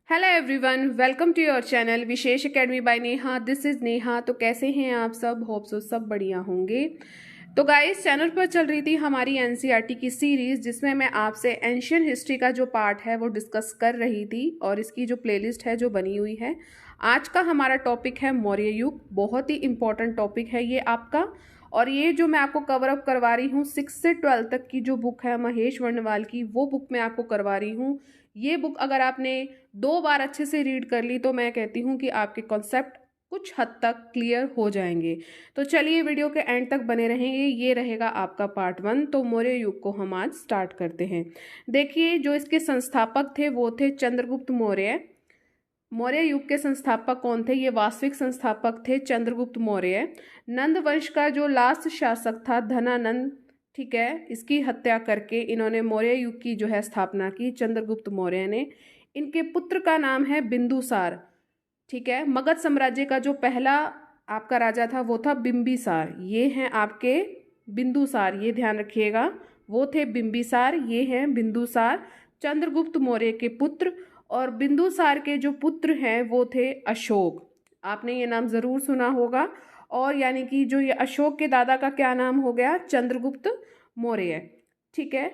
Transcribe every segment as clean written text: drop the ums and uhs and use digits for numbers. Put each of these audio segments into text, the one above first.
Hello everyone, welcome to your channel Vishesh academy by Neha. This is Neha. तो कैसे हैं आप सब? होप सो सब बढ़िया होंगे। तो गाइस, चैनल पर चल रही थी हमारी एनसीईआरटी की सीरीज़, जिसमें मैं आपसे एंशियंट हिस्ट्री का जो पार्ट है वो डिस्कस कर रही थी और इसकी जो प्लेलिस्ट है जो बनी हुई है। आज का हमारा टॉपिक है मौर्य युग। बहुत ही इंपॉर्टेंट टॉपिक है ये आपका। और ये जो मैं आपको कवर अप करवा रही हूँ 6 से 12 तक की जो बुक है महेश वर्णवाल की, वो बुक मैं आपको करवा रही हूँ। ये बुक अगर आपने 2 बार अच्छे से रीड कर ली तो मैं कहती हूँ कि आपके कॉन्सेप्ट कुछ हद तक क्लियर हो जाएंगे। तो चलिए वीडियो के एंड तक बने रहेंगे। ये रहेगा आपका पार्ट 1। तो मौर्य युग को हम आज स्टार्ट करते हैं। देखिए, जो इसके संस्थापक थे वो थे चंद्रगुप्त मौर्य। मौर्य युग के संस्थापक कौन थे? ये वास्तविक संस्थापक थे चंद्रगुप्त मौर्य। नंद वंश का जो लास्ट शासक था धनानंद, ठीक है, इसकी हत्या करके इन्होंने मौर्य युग की जो है स्थापना की चंद्रगुप्त मौर्य ने। इनके पुत्र का नाम है बिंदुसार, ठीक है। मगध साम्राज्य का जो पहला आपका राजा था वो था बिंबिसार। ये हैं आपके बिंदुसार, ये ध्यान रखिएगा। वो थे बिंबिसार, ये हैं बिंदुसार, चंद्रगुप्त मौर्य के पुत्र। और बिंदुसार के जो पुत्र हैं वो थे अशोक। आपने ये नाम जरूर सुना होगा। और यानी कि जो ये अशोक के दादा का क्या नाम हो गया? चंद्रगुप्त मौर्य, ठीक है।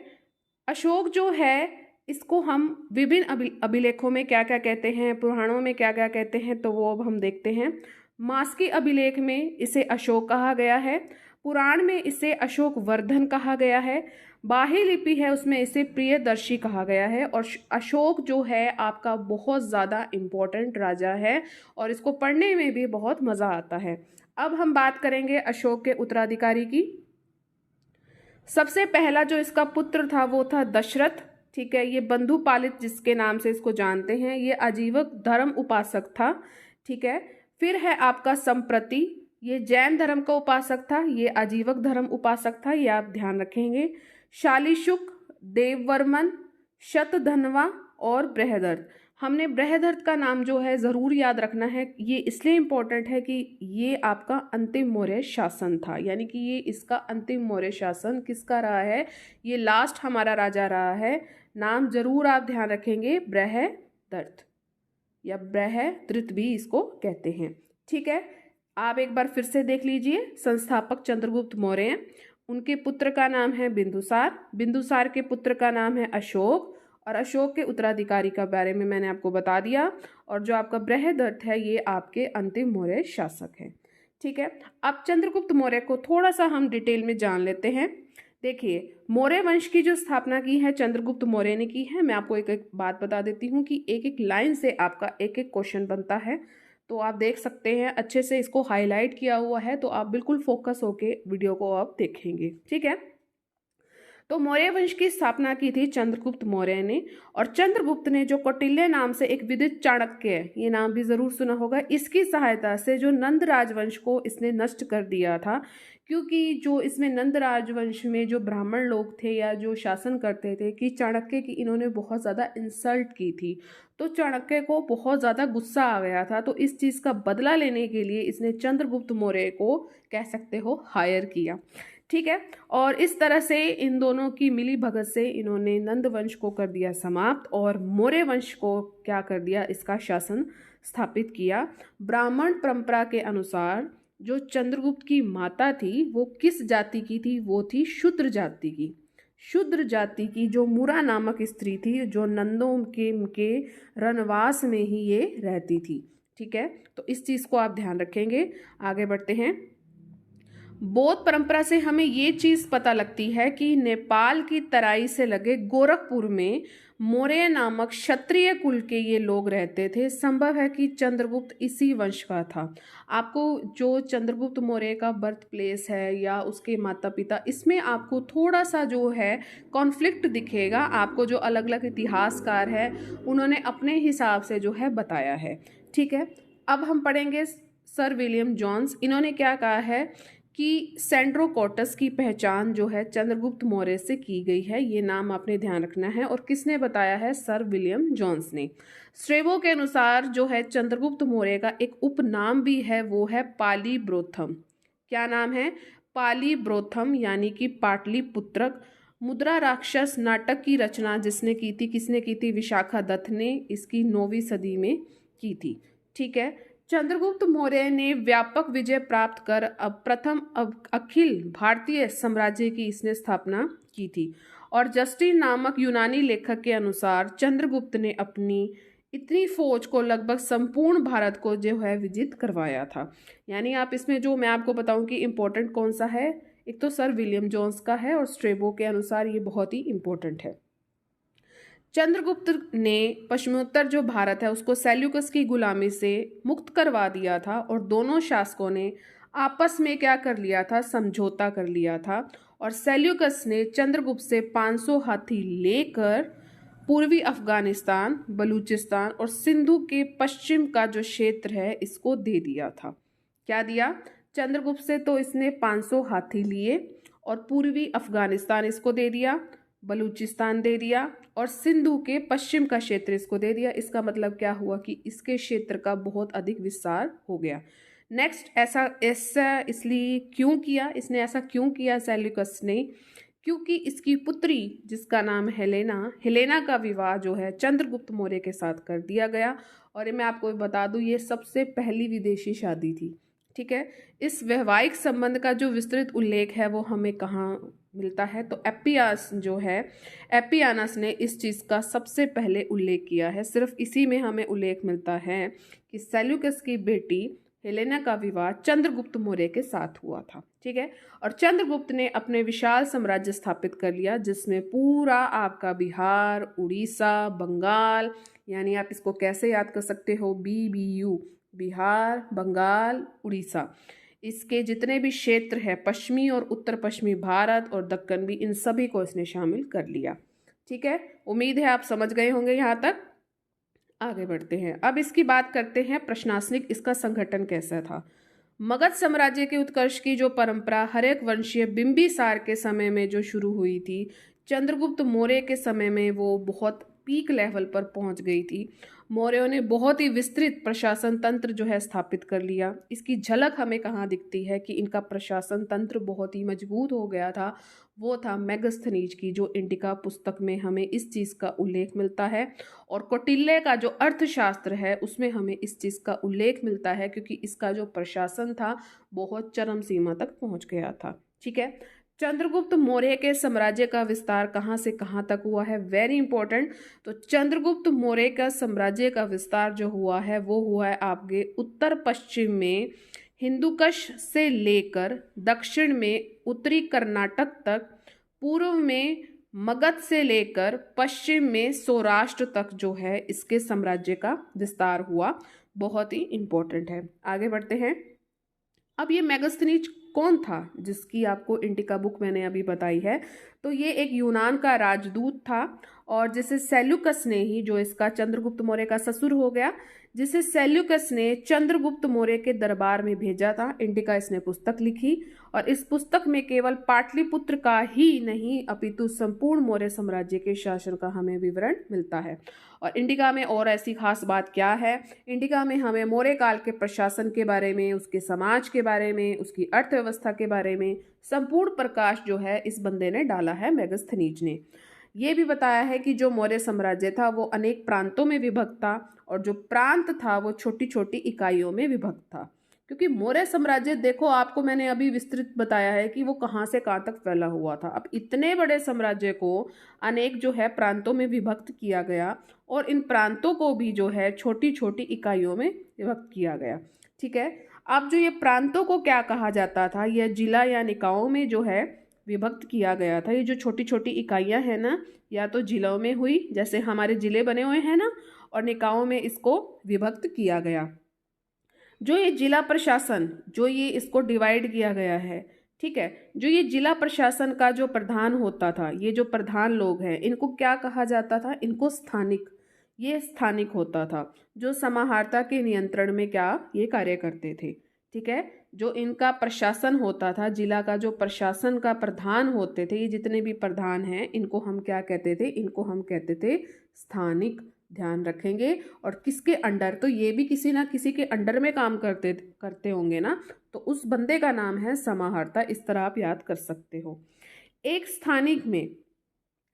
अशोक जो है इसको हम विभिन्न अभिलेखों में क्या क्या कहते हैं, पुराणों में क्या क्या कहते हैं, तो वो अब हम देखते हैं। मास्की अभिलेख में इसे अशोक कहा गया है। पुराण में इसे अशोक वर्धन कहा गया है। बाह्य लिपि है उसमें इसे प्रियदर्शी कहा गया है। और अशोक जो है आपका बहुत ज़्यादा इम्पोर्टेंट राजा है और इसको पढ़ने में भी बहुत मज़ा आता है। अब हम बात करेंगे अशोक के उत्तराधिकारी की। सबसे पहला जो इसका पुत्र था वो था दशरथ, ठीक है। ये बंधु पालित जिसके नाम से इसको जानते हैं, ये आजीवक धर्म उपासक था, ठीक है। फिर है आपका संप्रति, ये जैन धर्म का उपासक था, ये आजीवक धर्म उपासक था, ये आप ध्यान रखेंगे। शालीशुक, देववर्मन, शतधन्वा और बृहदर्थ। हमने बृहदर्थ का नाम जो है ज़रूर याद रखना है। ये इसलिए इम्पोर्टेंट है कि ये आपका अंतिम मौर्य शासन था, यानी कि ये इसका अंतिम मौर्य शासन किसका रहा है? ये लास्ट हमारा राजा रहा है। नाम जरूर आप ध्यान रखेंगे, बृहदर्थ या बृहदृत भी इसको कहते हैं, ठीक है। आप एक बार फिर से देख लीजिए। संस्थापक चंद्रगुप्त मौर्य, उनके पुत्र का नाम है बिंदुसार, बिंदुसार के पुत्र का नाम है अशोक, और अशोक के उत्तराधिकारी का बारे में मैंने आपको बता दिया। और जो आपका बृहदर्थ है ये आपके अंतिम मौर्य शासक है, ठीक है। अब चंद्रगुप्त मौर्य को थोड़ा सा हम डिटेल में जान लेते हैं। देखिए, मौर्य वंश की जो स्थापना की है चंद्रगुप्त मौर्य ने की है। मैं आपको एक एक बात बता देती हूँ कि एक एक लाइन से आपका एक एक क्वेश्चन बनता है, तो आप देख सकते हैं। अच्छे से इसको हाईलाइट किया हुआ है, तो आप बिल्कुल फोकस होके वीडियो को आप देखेंगे, ठीक है। तो मौर्य वंश की स्थापना की थी चंद्रगुप्त मौर्य ने। और चंद्रगुप्त ने जो कौटिल्य नाम से एक विदित चाणक्य, ये नाम भी जरूर सुना होगा, इसकी सहायता से जो नंद राजवंश को इसने नष्ट कर दिया था। क्योंकि जो इसमें नंद राजवंश में जो ब्राह्मण लोग थे या जो शासन करते थे, कि चाणक्य की इन्होंने बहुत ज़्यादा इंसल्ट की थी, तो चाणक्य को बहुत ज़्यादा गुस्सा आ गया था। तो इस चीज़ का बदला लेने के लिए इसने चंद्रगुप्त मौर्य को, कह सकते हो, हायर किया, ठीक है। और इस तरह से इन दोनों की मिली भगत से इन्होंने नंद वंश को कर दिया समाप्त और मौर्य वंश को क्या कर दिया, इसका शासन स्थापित किया। ब्राह्मण परंपरा के अनुसार जो चंद्रगुप्त की माता थी वो किस जाति की थी? वो थी शूद्र जाति की। शूद्र जाति की जो मुरा नामक स्त्री थी, जो नंदों के रनवास में ही ये रहती थी, ठीक है। तो इस चीज़ को आप ध्यान रखेंगे। आगे बढ़ते हैं। बौद्ध परंपरा से हमें ये चीज़ पता लगती है कि नेपाल की तराई से लगे गोरखपुर में मौर्य नामक क्षत्रिय कुल के ये लोग रहते थे। संभव है कि चंद्रगुप्त इसी वंश का था। आपको जो चंद्रगुप्त मौर्य का बर्थ प्लेस है या उसके माता पिता, इसमें आपको थोड़ा सा जो है कॉन्फ्लिक्ट दिखेगा। आपको जो अलग अलग इतिहासकार है उन्होंने अपने हिसाब से जो है बताया है, ठीक है। अब हम पढ़ेंगे सर विलियम जोन्स। इन्होंने क्या कहा है कि सेंड्रोकोटस की पहचान जो है चंद्रगुप्त मौर्य से की गई है। ये नाम आपने ध्यान रखना है। और किसने बताया है? सर विलियम जोन्स ने। स्ट्रेबो के अनुसार जो है चंद्रगुप्त मौर्य का एक उपनाम भी है, वो है पालीब्रोथम। क्या नाम है? पालीब्रोथम, यानी कि पाटलिपुत्रक। मुद्रा राक्षस नाटक की रचना जिसने की थी, किसने की थी? विशाखा दत्त ने इसकी 9वीं सदी में की थी। ठीक है। चंद्रगुप्त मौर्य ने व्यापक विजय प्राप्त कर अब अखिल भारतीय साम्राज्य की इसने स्थापना की थी। और जस्टिन नामक यूनानी लेखक के अनुसार चंद्रगुप्त ने अपनी इतनी फौज को लगभग संपूर्ण भारत को जो है विजित करवाया था। यानी आप इसमें जो मैं आपको बताऊं कि इम्पोर्टेंट कौन सा है, एक तो सर विलियम जोन्स का है और स्ट्रेबो के अनुसार ये बहुत ही इम्पोर्टेंट है। चंद्रगुप्त ने पश्चिमोत्तर जो भारत है उसको सेल्यूकस की गुलामी से मुक्त करवा दिया था और दोनों शासकों ने आपस में क्या कर लिया था? समझौता कर लिया था। और सेल्यूकस ने चंद्रगुप्त से 500 हाथी लेकर पूर्वी अफगानिस्तान, बलूचिस्तान और सिंधु के पश्चिम का जो क्षेत्र है इसको दे दिया था। क्या दिया? चंद्रगुप्त से तो इसने 500 हाथी लिए और पूर्वी अफगानिस्तान इसको दे दिया, बलूचिस्तान दे दिया और सिंधु के पश्चिम का क्षेत्र इसको दे दिया। इसका मतलब क्या हुआ कि इसके क्षेत्र का बहुत अधिक विस्तार हो गया। नेक्स्ट, ऐसा इसलिए क्यों किया? इसने ऐसा क्यों किया सेल्यूकस ने? क्योंकि इसकी पुत्री जिसका नाम हेलेना का विवाह जो है चंद्रगुप्त मौर्य के साथ कर दिया गया। और ये मैं आपको बता दूं, ये सबसे पहली विदेशी शादी थी। ठीक है। इस वैवाहिक संबंध का जो विस्तृत उल्लेख है वो हमें कहाँ मिलता है? तो एपियानस ने इस चीज़ का सबसे पहले उल्लेख किया है। सिर्फ इसी में हमें उल्लेख मिलता है कि सेल्यूकस की बेटी हेलेना का विवाह चंद्रगुप्त मौर्य के साथ हुआ था। ठीक है। और चंद्रगुप्त ने अपने विशाल साम्राज्य स्थापित कर लिया जिसमें पूरा आपका बिहार, उड़ीसा, बंगाल, यानी आप इसको कैसे याद कर सकते हो? BBU, बिहार, बंगाल, उड़ीसा, इसके जितने भी क्षेत्र है, पश्चिमी और उत्तर पश्चिमी भारत और दक्कन भी, इन सभी को इसने शामिल कर लिया। ठीक है। उम्मीद है आप समझ गए होंगे यहाँ तक। आगे बढ़ते हैं। अब इसकी बात करते हैं प्रशासनिक इसका संगठन कैसा था। मगध साम्राज्य के उत्कर्ष की जो परंपरा हरेक वंशीय बिंबिसार के समय में जो शुरू हुई थी, चंद्रगुप्त मौर्य के समय में वो बहुत पीक लेवल पर पहुंच गई थी। मौर्यों ने बहुत ही विस्तृत प्रशासन तंत्र जो है स्थापित कर लिया। इसकी झलक हमें कहाँ दिखती है कि इनका प्रशासन तंत्र बहुत ही मजबूत हो गया था? वो था मेगस्थनीज की जो इंडिका पुस्तक में हमें इस चीज़ का उल्लेख मिलता है। और कौटिल्य का जो अर्थशास्त्र है उसमें हमें इस चीज़ का उल्लेख मिलता है, क्योंकि इसका जो प्रशासन था बहुत चरम सीमा तक पहुंच गया था। ठीक है। चंद्रगुप्त मौर्य के साम्राज्य का विस्तार कहाँ से कहाँ तक हुआ है? Very important. तो चंद्रगुप्त मौर्य का साम्राज्य का विस्तार जो हुआ है वो हुआ है आपके उत्तर पश्चिम में हिंदुकुश से लेकर दक्षिण में उत्तरी कर्नाटक तक, पूर्व में मगध से लेकर पश्चिम में सौराष्ट्र तक जो है इसके साम्राज्य का विस्तार हुआ। बहुत ही इंपॉर्टेंट है। आगे बढ़ते हैं। अब ये मेगस्थनीज कौन था जिसकी आपको इंडिका बुक मैंने अभी बताई है? तो ये एक यूनान का राजदूत था और जिसे सेल्यूकस ने ही, जो इसका चंद्रगुप्त मौर्य का ससुर हो गया, जिसे सेल्यूकस ने चंद्रगुप्त मौर्य के दरबार में भेजा था। इंडिका इसने पुस्तक लिखी और इस पुस्तक में केवल पाटलिपुत्र का ही नहीं अपितु संपूर्ण मौर्य साम्राज्य के शासन का हमें विवरण मिलता है। और इंडिका में और ऐसी खास बात क्या है? इंडिका में हमें मौर्य काल के प्रशासन के बारे में, उसके समाज के बारे में, उसकी अर्थव्यवस्था के बारे में संपूर्ण प्रकाश जो है इस बंदे ने डाला है, मेगस्थनीज ने। ये भी बताया है कि जो मौर्य साम्राज्य था वो अनेक प्रांतों में विभक्त था और जो प्रांत था वो छोटी छोटी इकाइयों में विभक्त था। क्योंकि मौर्य साम्राज्य, देखो आपको मैंने अभी विस्तृत बताया है कि वो कहाँ से कहाँ तक फैला हुआ था। अब इतने बड़े साम्राज्य को अनेक जो है प्रांतों में विभक्त किया गया और इन प्रांतों को भी जो है छोटी छोटी इकाइयों में विभक्त किया गया। ठीक है। अब जो ये प्रांतों को क्या कहा जाता था? यह जिला या निकायों में जो है विभक्त किया गया था। ये जो छोटी छोटी इकाइयां हैं ना, या तो जिलों में हुई, जैसे हमारे जिले बने हुए हैं ना, और निकायों में इसको विभक्त किया गया। जो ये जिला प्रशासन, जो ये इसको डिवाइड किया गया है, ठीक है, जो ये जिला प्रशासन का जो प्रधान होता था, ये जो प्रधान लोग हैं इनको क्या कहा जाता था? इनको स्थानिक, ये स्थानिक होता था, जो समाहर्ता के नियंत्रण में क्या ये कार्य करते थे। ठीक है। जो इनका प्रशासन होता था, जिला का जो प्रशासन का प्रधान होते थे, ये जितने भी प्रधान हैं इनको हम क्या कहते थे? इनको हम कहते थे स्थानिक। ध्यान रखेंगे। और किसके अंडर? तो ये भी किसी ना किसी के अंडर में काम करते होंगे ना, तो उस बंदे का नाम है समाहर्ता। इस तरह आप याद कर सकते हो। एक स्थानिक में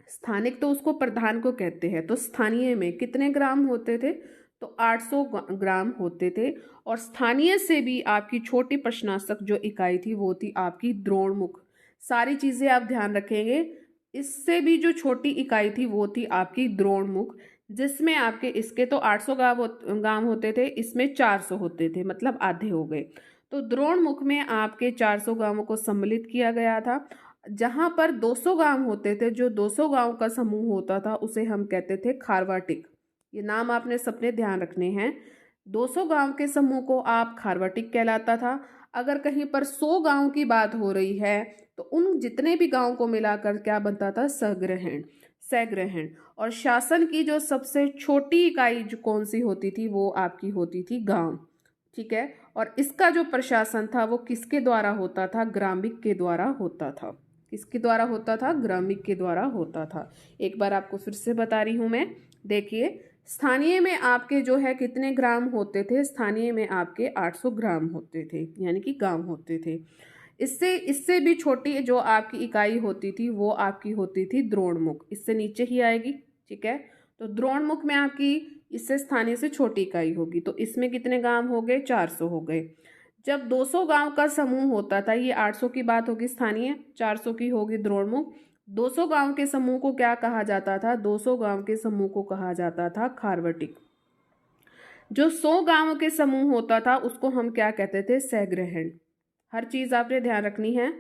स्थानिक तो उसको प्रधान को कहते हैं। तो स्थानीय में कितने ग्राम होते थे? तो 800 ग्राम होते थे। और स्थानीय से भी आपकी छोटी प्रशासक जो इकाई थी वो थी आपकी द्रोणमुख। सारी चीजें आप ध्यान रखेंगे। इससे भी जो छोटी इकाई थी वो थी आपकी द्रोणमुख, जिसमें आपके इसके तो 800 गांव होते थे, इसमें 400 होते थे, मतलब आधे हो गए। तो द्रोणमुख में आपके 400 गांवों को सम्मिलित किया गया था। जहां पर 200 गांव होते थे, जो 200 गांव का समूह होता था उसे हम कहते थे खारवाटिक। ये नाम आपने सबने ध्यान रखने हैं। 200 गांव के समूह को आप खारवाटिक कहलाता था। अगर कहीं पर 100 गांव की बात हो रही है तो उन जितने भी गांव को मिलाकर क्या बनता था? सग्रहण, सैग्रहण। और शासन की जो सबसे छोटी इकाई जो कौन सी होती थी? वो आपकी होती थी गांव। ठीक है। और इसका जो प्रशासन था वो किसके द्वारा होता था? ग्रामिक के द्वारा होता था। किसके द्वारा होता था? ग्रामिक के द्वारा होता था। एक बार आपको फिर से बता रही हूं मैं। देखिए, स्थानीय में आपके जो है कितने ग्राम होते थे? स्थानीय में आपके 800 ग्राम होते थे, यानी कि गांव होते थे। इससे इससे भी छोटी जो आपकी इकाई होती थी वो आपकी होती थी द्रोणमुख। इससे नीचे ही आएगी। ठीक है। तो द्रोणमुख में आपकी इससे स्थानीय से छोटी इकाई होगी। तो इसमें कितने गांव हो गए? 400 हो गए। जब 200 गांव का समूह होता था, ये 800 की बात होगी स्थानीय, 400 की होगी द्रोणमुख। 200 गांव के समूह को क्या कहा जाता था? 200 गांव के समूह को कहा जाता था खारवटिक। जो 100 गांवों के समूह होता था उसको हम क्या कहते थे? सैग्रहण। हर चीज आपने ध्यान रखनी है।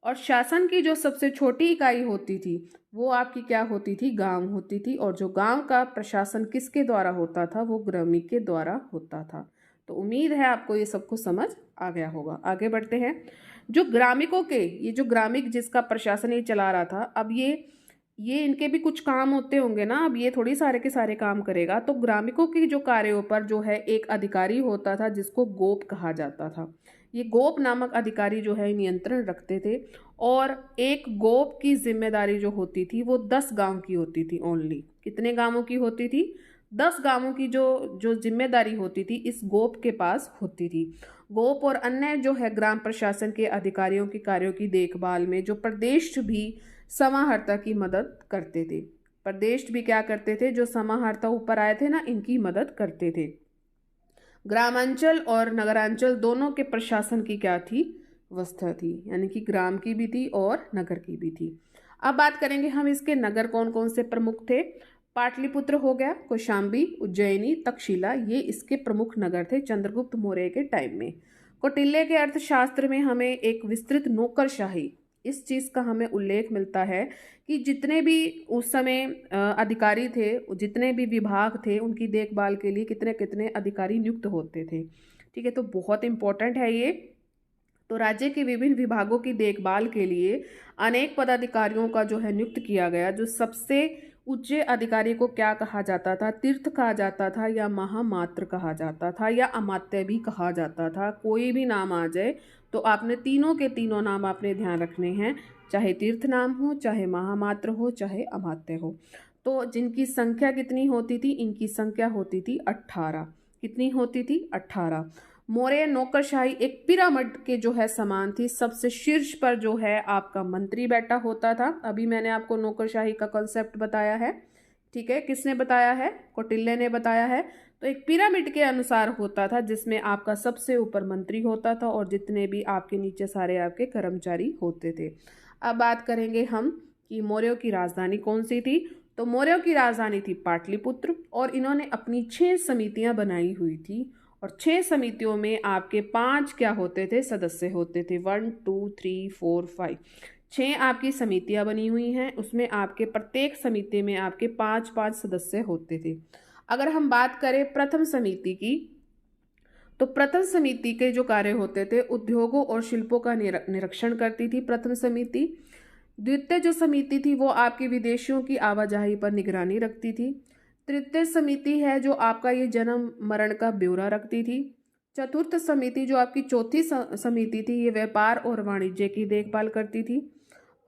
और शासन की जो सबसे छोटी इकाई होती थी वो आपकी क्या होती थी? गांव होती थी। और जो गांव का प्रशासन किसके द्वारा होता था? वो ग्रामीण के द्वारा होता था। तो उम्मीद है आपको ये सब कुछ समझ आ गया होगा। आगे बढ़ते हैं। जो ग्रामिकों के, ये जो ग्रामिक जिसका प्रशासन ये चला रहा था, अब ये इनके भी कुछ काम होते होंगे ना। अब ये थोड़ी सारे के सारे काम करेगा। तो ग्रामिकों की जो कार्यों पर जो है एक अधिकारी होता था जिसको गोप कहा जाता था। ये गोप नामक अधिकारी जो है नियंत्रण रखते थे। और एक गोप की जिम्मेदारी जो होती थी वो 10 गांव की होती थी ओनली। कितने गांवों की होती थी? 10 गांवों की जो जो जिम्मेदारी होती थी इस गोप के पास होती थी। गोप और अन्य जो है ग्राम प्रशासन के अधिकारियों के कार्यों की देखभाल में जो प्रदेश भी समाहर्ता की मदद करते थे। प्रदेश भी क्या करते थे? जो समाहर्ता ऊपर आए थे ना, इनकी मदद करते थे। ग्रामांचल और नगरांचल दोनों के प्रशासन की क्या थी? व्यवस्था थी, यानी कि ग्राम की भी थी और नगर की भी थी। अब बात करेंगे हम इसके नगर कौन कौन से प्रमुख थे। पाटलिपुत्र हो गया, कौशाम्बी, उज्जैनी, तक्षशिला, ये इसके प्रमुख नगर थे चंद्रगुप्त मौर्य के टाइम में। कौटिल्य के अर्थशास्त्र में हमें एक विस्तृत नौकरशाही, इस चीज का हमें उल्लेख मिलता है कि जितने भी उस समय अधिकारी थे, जितने भी विभाग थे, उनकी देखभाल के लिए कितने कितने अधिकारी नियुक्त होते थे। ठीक है। तो बहुत इंपॉर्टेंट है ये। तो राज्य के विभिन्न विभागों की देखभाल के लिए अनेक पदाधिकारियों का जो है नियुक्त किया गया। जो सबसे उच्च अधिकारी को क्या कहा जाता था? तीर्थ कहा जाता था, या महामात्र कहा जाता था, या अमात्य भी कहा जाता था। कोई भी नाम आ जाए तो आपने तीनों के तीनों नाम आपने ध्यान रखने हैं, चाहे तीर्थ नाम हो, चाहे महामात्र हो, चाहे अमात्य हो। तो जिनकी संख्या कितनी होती थी? इनकी संख्या होती थी 18। कितनी होती थी? 18। मौर्य नौकरशाही एक पिरामिड के जो है समान थी। सबसे शीर्ष पर जो है आपका मंत्री बैठा होता था। अभी मैंने आपको नौकरशाही का कॉन्सेप्ट बताया है। ठीक है। किसने बताया है? कौटिल्य ने बताया है। तो एक पिरामिड के अनुसार होता था जिसमें आपका सबसे ऊपर मंत्री होता था और जितने भी आपके नीचे सारे आपके कर्मचारी होते थे। अब बात करेंगे हम कि मौर्यों की राजधानी कौन सी थी। तो मौर्यों की राजधानी थी पाटलिपुत्र। और इन्होंने अपनी 6 समितियां बनाई हुई थी। और 6 समितियों में आपके 5 क्या होते थे? सदस्य होते थे। 1 2 3 4 5, 6 आपकी समितियां बनी हुई हैं। उसमें आपके प्रत्येक समिति में आपके 5-5 सदस्य होते थे। अगर हम बात करें प्रथम समिति की, तो प्रथम समिति के जो कार्य होते थे, उद्योगों और शिल्पों का निरीक्षण करती थी प्रथम समिति। द्वितीय जो समिति थी वो आपकी विदेशियों की आवाजाही पर निगरानी रखती थी। तृतीय समिति है जो आपका ये जन्म मरण का ब्यौरा रखती थी। चतुर्थ समिति जो आपकी चौथी समिति थी, ये व्यापार और वाणिज्य की देखभाल करती थी।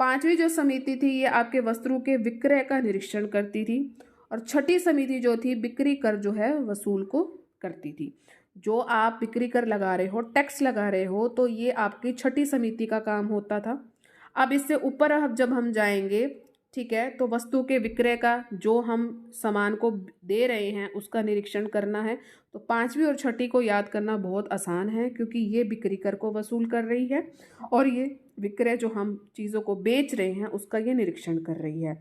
पांचवी जो समिति थी ये आपके वस्त्रों के विक्रय का निरीक्षण करती थी। और छठी समिति जो थी बिक्री कर जो है वसूल को करती थी। जो आप बिक्री कर लगा रहे हो, टैक्स लगा रहे हो, तो ये आपकी छठी समिति का काम होता था। अब इससे ऊपर अब जब हम जाएंगे ठीक है। तो वस्तु के विक्रय का, जो हम सामान को दे रहे हैं उसका निरीक्षण करना है। तो पांचवी और छठी को याद करना बहुत आसान है, क्योंकि ये बिक्री कर को वसूल कर रही है और ये विक्रय जो हम चीज़ों को बेच रहे हैं उसका ये निरीक्षण कर रही है।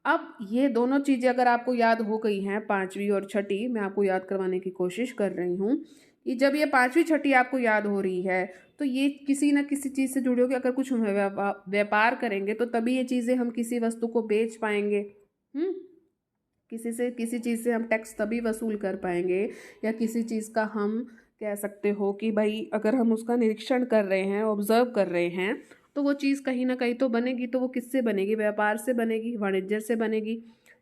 अब ये दोनों चीज़ें अगर आपको याद हो गई हैं, पांचवी और छठी, मैं आपको याद करवाने की कोशिश कर रही हूँ कि जब ये पांचवी छठी आपको याद हो रही है तो ये किसी न किसी चीज़ से जुड़ी होगी। अगर कुछ व्यापार करेंगे तो तभी ये चीज़ें हम किसी वस्तु को बेच पाएंगे। किसी चीज़ से हम टैक्स तभी वसूल कर पाएंगे, या किसी चीज़ का हम कह सकते हो कि भाई अगर हम उसका निरीक्षण कर रहे हैं, ऑब्जर्व कर रहे हैं, तो वो चीज़ कहीं ना कहीं तो बनेगी। तो वो किससे बनेगी? व्यापार से बनेगी, वाणिज्य से बनेगी।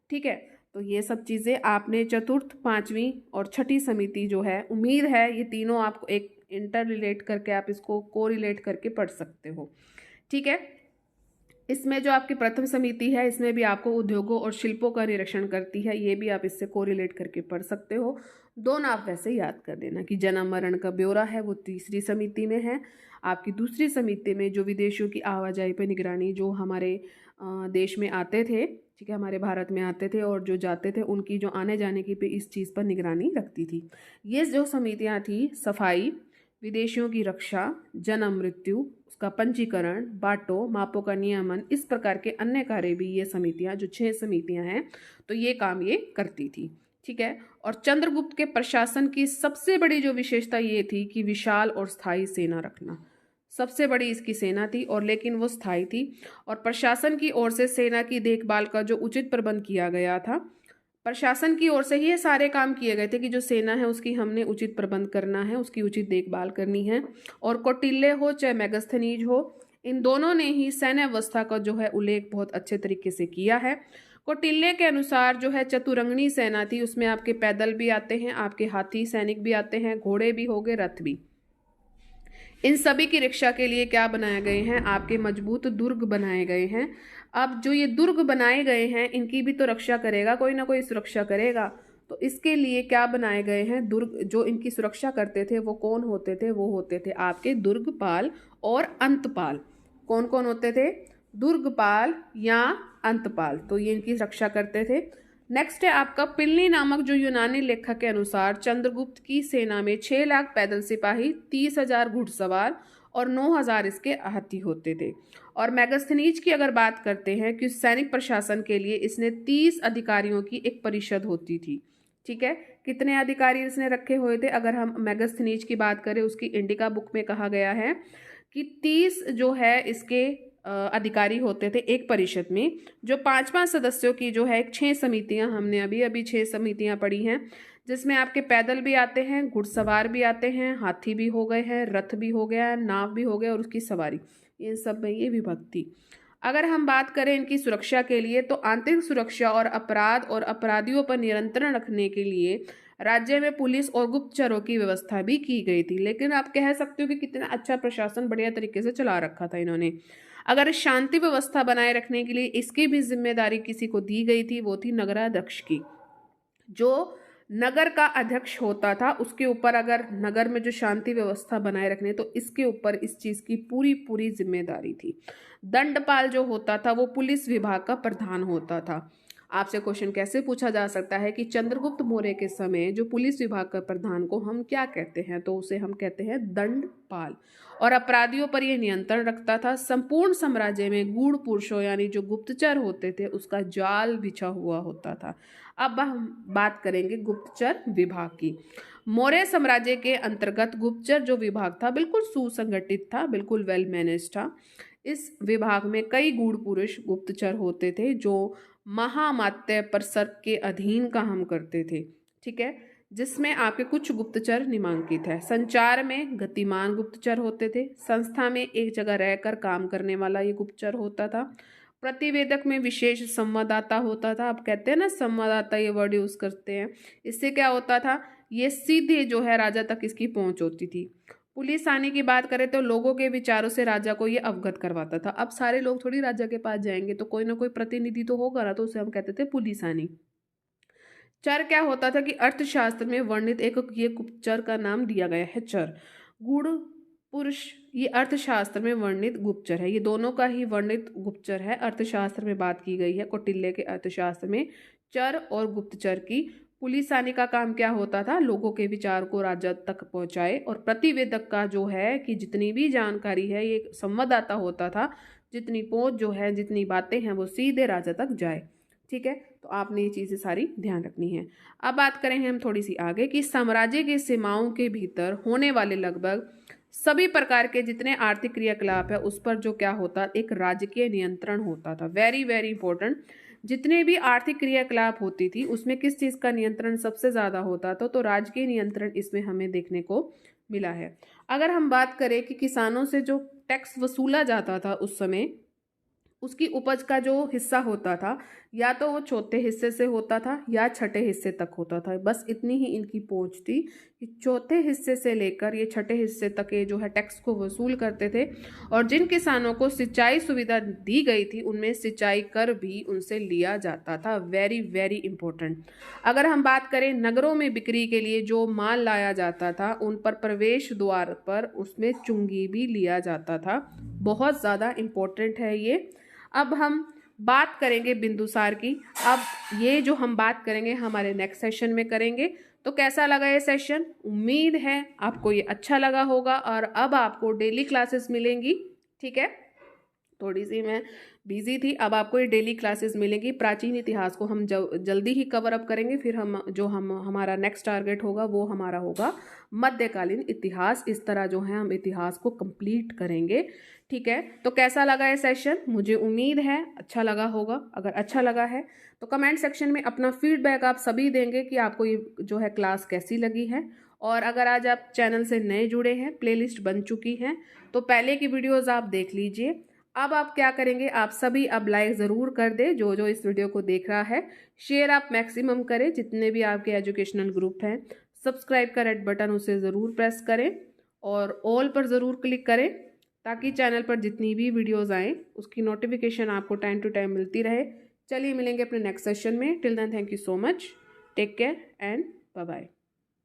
ठीक है। तो ये सब चीज़ें आपने चतुर्थ, पांचवी और छठी समिति जो है, उम्मीद है ये तीनों आपको एक इंटर रिलेट करके, आप इसको को रिलेट करके पढ़ सकते हो। ठीक है। इसमें जो आपकी प्रथम समिति है, इसमें भी आपको उद्योगों और शिल्पों का निरीक्षण करती है, ये भी आप इससे कोरिलेट करके पढ़ सकते हो। दोनों आप वैसे याद कर देना कि जन्म मरण का ब्यौरा है वो तीसरी समिति में है। आपकी दूसरी समिति में जो विदेशियों की आवाजाही पर निगरानी, जो हमारे देश में आते थे, ठीक है, हमारे भारत में आते थे और जो जाते थे, उनकी जो आने जाने की पे इस चीज़ पर निगरानी रखती थी। ये जो समितियाँ थी, सफाई, विदेशियों की रक्षा, जन्म मृत्यु, उसका पंजीकरण, बाटो, मापों का नियमन, इस प्रकार के अन्य कार्य भी ये समितियां, जो 6 समितियां हैं, तो ये काम ये करती थी। ठीक है। और चंद्रगुप्त के प्रशासन की सबसे बड़ी जो विशेषता ये थी कि विशाल और स्थायी सेना रखना। सबसे बड़ी इसकी सेना थी, और लेकिन वो स्थायी थी, और प्रशासन की ओर से सेना की देखभाल का जो उचित प्रबंध किया गया था, प्रशासन की ओर से ही ये सारे काम किए गए थे कि जो सेना है उसकी हमने उचित प्रबंध करना है, उसकी उचित देखभाल करनी है। और कौटिल्य हो चाहे मेगस्थनीज हो, इन दोनों ने ही सैन्य व्यवस्था का जो है उल्लेख बहुत अच्छे तरीके से किया है। कौटिल्य के अनुसार जो है चतुरंगनी सेना थी, उसमें आपके पैदल भी आते हैं, आपके हाथी सैनिक भी आते हैं, घोड़े भी हो गए, रथ भी। इन सभी की रक्षा के लिए क्या बनाए गए हैं? आपके मजबूत दुर्ग बनाए गए हैं। अब जो ये दुर्ग बनाए गए हैं, इनकी भी तो रक्षा करेगा कोई ना कोई, सुरक्षा करेगा। तो इसके लिए क्या बनाए गए हैं? दुर्ग। जो इनकी सुरक्षा करते थे वो कौन होते थे? वो होते थे आपके दुर्गपाल और अंतपाल। कौन कौन होते थे? दुर्गपाल या अंतपाल। तो ये इनकी रक्षा करते थे। नेक्स्ट है आपका पिलनी नामक जो यूनानी लेखक के अनुसार चंद्रगुप्त की सेना में 6 लाख पैदल सिपाही, 30,000 घुड़सवार और 9,000 इसके हाथी होते थे। और मेगस्थनीज की अगर बात करते हैं कि सैनिक प्रशासन के लिए इसने 30 अधिकारियों की एक परिषद होती थी। ठीक है। कितने अधिकारी इसने रखे हुए थे? अगर हम मेगस्थनीज की बात करें, उसकी इंडिका बुक में कहा गया है कि 30 जो है इसके अधिकारी होते थे एक परिषद में, जो 5-5 सदस्यों की जो है 6 समितियां, हमने अभी अभी 6 समितियां पढ़ी हैं, जिसमें आपके पैदल भी आते हैं, घुड़सवार भी आते हैं, हाथी भी हो गए हैं, रथ भी हो गया है, नाव भी हो गया और उसकी सवारी, इन सब में ये विभक्ति। अगर हम बात करें इनकी सुरक्षा के लिए, तो आंतरिक सुरक्षा और अपराध और अपराधियों पर नियंत्रण रखने के लिए राज्य में पुलिस और गुप्तचरों की व्यवस्था भी की गई थी। लेकिन आप कह सकते हो कि कितना अच्छा प्रशासन बढ़िया तरीके से चला रखा था इन्होंने। अगर शांति व्यवस्था बनाए रखने के लिए इसकी भी जिम्मेदारी किसी को दी गई थी, वो थी नगराध्यक्ष की। जो नगर का अध्यक्ष होता था, उसके ऊपर, अगर नगर में जो शांति व्यवस्था बनाए रखने, तो इसके ऊपर इस चीज की पूरी पूरी जिम्मेदारी थी। दंडपाल जो होता था वो पुलिस विभाग का प्रधान होता था। आपसे क्वेश्चन कैसे पूछा जा सकता है कि चंद्रगुप्त मौर्य के समय जो पुलिस विभाग का प्रधान को हम क्या कहते हैं? तो उसे हम कहते हैं दंडपाल। और अपराधियों पर यह नियंत्रण रखता था। संपूर्ण साम्राज्य में गूढ़ पुरुषों यानी जो गुप्तचर होते थे उसका जाल बिछा हुआ होता था। अब हम बात करेंगे गुप्तचर विभाग की। मौर्य साम्राज्य के अंतर्गत गुप्तचर जो विभाग था बिल्कुल सुसंगठित था, बिल्कुल वेल मैनेज था। इस विभाग में कई गूढ़ पुरुष गुप्तचर होते थे जो महामात्य परिषद के अधीन काम करते थे। ठीक है। जिसमें आपके कुछ गुप्तचर निम्नलिखित है। संचार में गतिमान गुप्तचर होते थे। संस्था में एक जगह रहकर काम करने वाला ये गुप्तचर होता था। प्रतिवेदक में विशेष संवाददाता होता था। आप कहते हैं ना संवाददाता, ये वर्ड यूज करते हैं। इससे क्या होता था? ये सीधे जो है राजा तक इसकी पहुंच होती थी। पुलिस आने की बात करें तो लोगों के विचारों से राजा को ये अवगत करवाता था। अब सारे लोग थोड़ी राजा के पास जाएंगे, तो कोई ना कोई प्रतिनिधि तो होगा ना, तो उसे हम कहते थे पुलिस आनी। चर क्या होता था कि अर्थशास्त्र में वर्णित एक ये गुप्तचर का नाम दिया गया है चर। गूढ़ पुरुष, ये अर्थशास्त्र में वर्णित गुप्तचर है। ये दोनों का ही वर्णित गुप्तचर है। अर्थशास्त्र में बात की गई है, कौटिल्य के अर्थशास्त्र में चर और गुप्तचर की। पुलिसानी का काम क्या होता था? लोगों के विचार को राजा तक पहुंचाए। और प्रतिवेदक का जो है कि जितनी भी जानकारी है, ये संवाददाता होता था, जितनी पहुंच जो है, जितनी बातें हैं, वो सीधे राजा तक जाए। ठीक है, तो आपने ये चीज़ें सारी ध्यान रखनी है। अब बात करेंगे हम थोड़ी सी आगे कि साम्राज्य की सीमाओं के भीतर होने वाले लगभग सभी प्रकार के जितने आर्थिक क्रियाकलाप है उस पर जो क्या होता, एक राजकीय नियंत्रण होता था। Very very important. जितने भी आर्थिक क्रियाकलाप होती थी उसमें किस चीज़ का नियंत्रण सबसे ज़्यादा होता था? तो राजकीय नियंत्रण इसमें हमें देखने को मिला है। अगर हम बात करें कि किसानों से जो टैक्स वसूला जाता था उस समय, उसकी उपज का जो हिस्सा होता था, या तो वो चौथे हिस्से से होता था या छठे हिस्से तक होता था। बस इतनी ही इनकी पहुंच थी कि चौथे हिस्से से लेकर ये छठे हिस्से तक ये जो है टैक्स को वसूल करते थे। और जिन किसानों को सिंचाई सुविधा दी गई थी उनमें सिंचाई कर भी उनसे लिया जाता था। Very very important. अगर हम बात करें नगरों में बिक्री के लिए जो माल लाया जाता था, उन पर प्रवेश द्वार पर उसमें चुंगी भी लिया जाता था। बहुत ज़्यादा इम्पोर्टेंट है ये। अब हम बात करेंगे बिंदुसार की। अब ये जो हम बात करेंगे हमारे नेक्स्ट सेशन में करेंगे। तो कैसा लगा ये सेशन? उम्मीद है आपको ये अच्छा लगा होगा। और अब आपको डेली क्लासेस मिलेंगी। ठीक है, थोड़ी सी मैं बिजी थी, अब आपको ये डेली क्लासेस मिलेंगी। प्राचीन इतिहास को हम जल्दी ही कवर अप करेंगे। फिर हम हमारा नेक्स्ट टारगेट होगा वो हमारा होगा मध्यकालीन इतिहास। इस तरह जो है हम इतिहास को कंप्लीट करेंगे। ठीक है, तो कैसा लगा ये सेशन? मुझे उम्मीद है अच्छा लगा होगा। अगर अच्छा लगा है तो कमेंट सेक्शन में अपना फीडबैक आप सभी देंगे कि आपको ये जो है क्लास कैसी लगी है। और अगर आज आप चैनल से नए जुड़े हैं, प्लेलिस्ट बन चुकी हैं, तो पहले की वीडियोज़ आप देख लीजिए। अब आप क्या करेंगे, आप सभी अब लाइक ज़रूर कर दें जो जो इस वीडियो को देख रहा है। शेयर आप मैक्सिमम करें जितने भी आपके एजुकेशनल ग्रुप हैं। सब्सक्राइब का रेड बटन उसे ज़रूर प्रेस करें और ऑल पर ज़रूर क्लिक करें ताकि चैनल पर जितनी भी वीडियोस आएँ उसकी नोटिफिकेशन आपको टाइम टू टाइम मिलती रहे। चलिए मिलेंगे अपने नेक्स्ट सेशन में। Till then thank you so much, take care and bye bye.